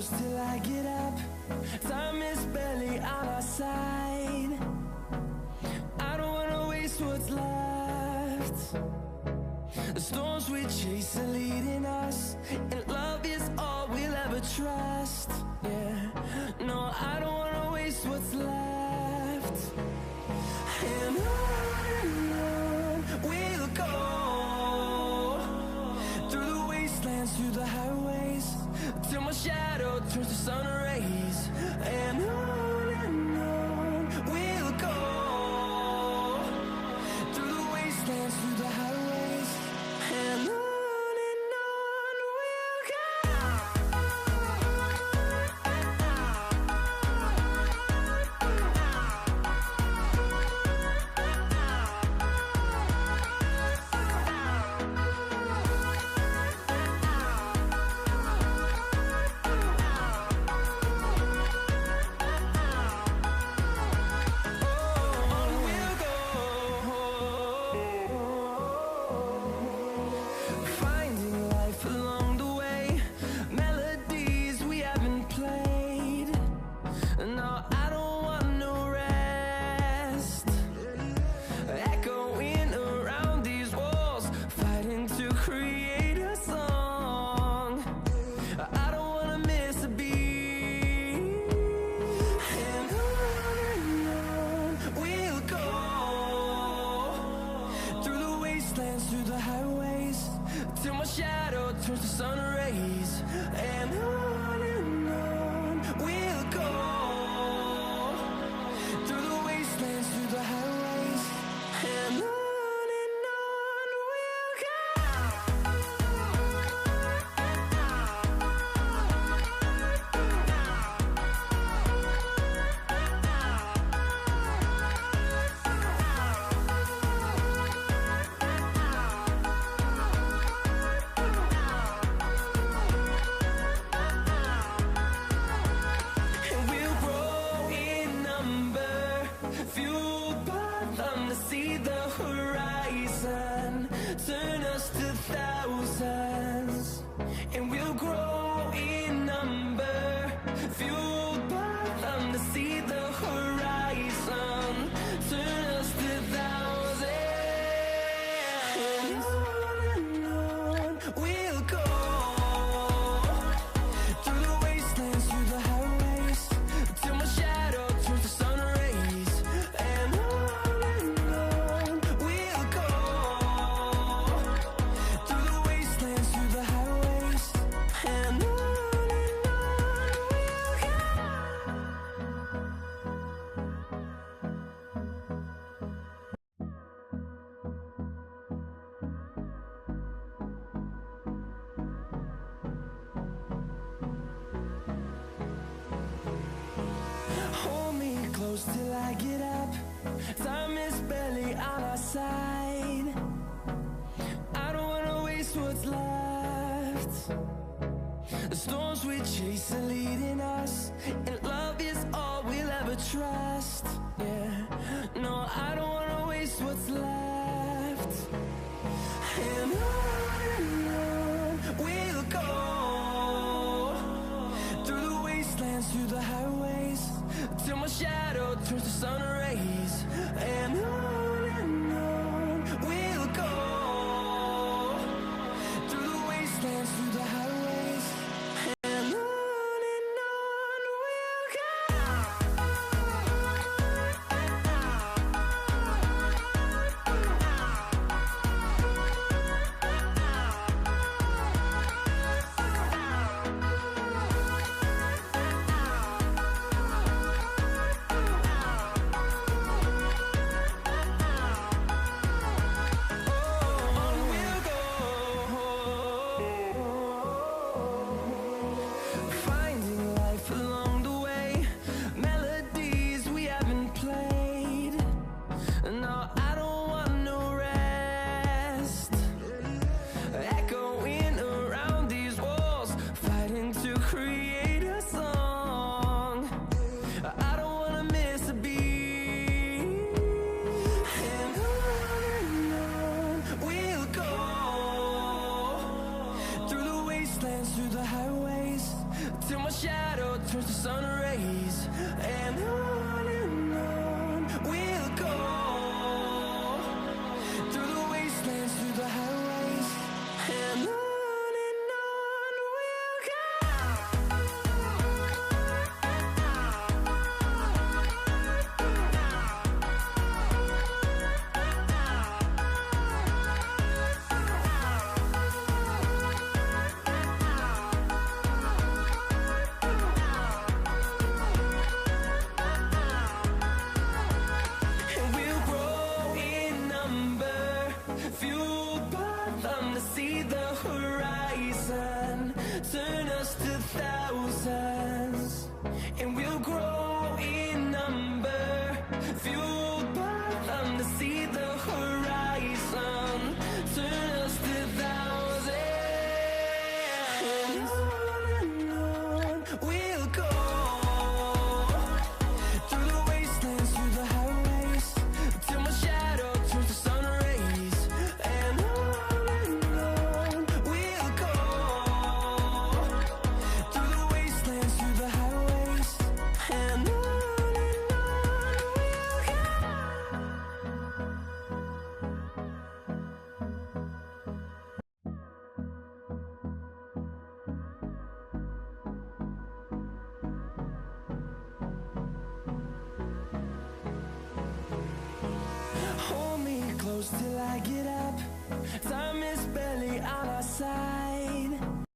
close till I get up. Time is barely on our side. I don't wanna waste what's left. The storms we chase are leading us, and love is all we'll ever trust. Yeah, no, I don't wanna waste what's left. And on we'll go, through the wastelands, through the highways, till my shadow turns to sun rays. And on we'll go, through the wastelands, through the highways, and on we'll go. Through the highways, till my shadow turns to sun rays. And on we'll go, through the wastelands, through the highways, and on we'll go. See the horizon, turn us to thousands, and we'll grow in number, fueled by them. To see the horizon, turn us to thousands, and on we'll go, through the wastelands, through the highways, till my shadow turns to sun rays. And hold me close till I get up. Time is barely on our side. I don't wanna waste what's left. The storms we chase are leading us, and love is all we'll ever trust. Yeah, no, I don't wanna waste what's left. And on we'll go, through the wastelands, through the highways, till my shadow turns to sun rays. And on we'll go, through the wastelands, through the highways, and on we'll go. close till I get up. Time is barely on our side.